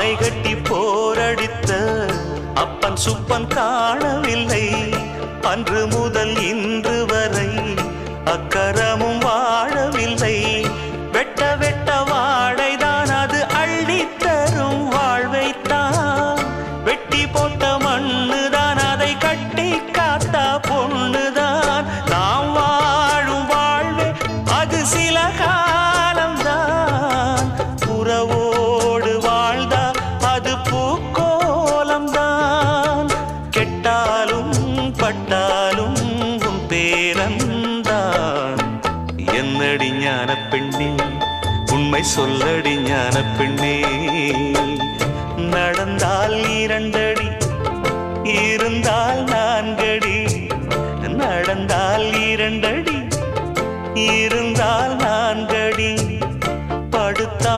பாய் கட்டி போரடித்த அப்பன் சுப்பன் காணவில்லை. அன்று முதல் இன்று வரை அக்கரமும் வாழவில்லை. வெட்ட வெட்ட வாழைதான் அது அள்ளித்தரும் வாழ்வைத்தான். வெட்டி போட்ட மண்ணுதான் அதை கட்டி காத்தா பொண்ணுதான். நாம் வாழும் வாழ்வே அது சில காலம்தான். உறவோடு வாழ்ந்தா அது பூக்கோலம்தான். கெட்டாலும் பட்டாலும் உன் பேரன்தான். என்னடி ஞான பெண்ணே, உண்மை சொல்லடி ஞான பெண்ணே. நடந்தால் 2 அடி, இருந்தால் 4 அடி. நடந்தால் 2 அடி, இருந்தால் 4 அடி. படுத்தா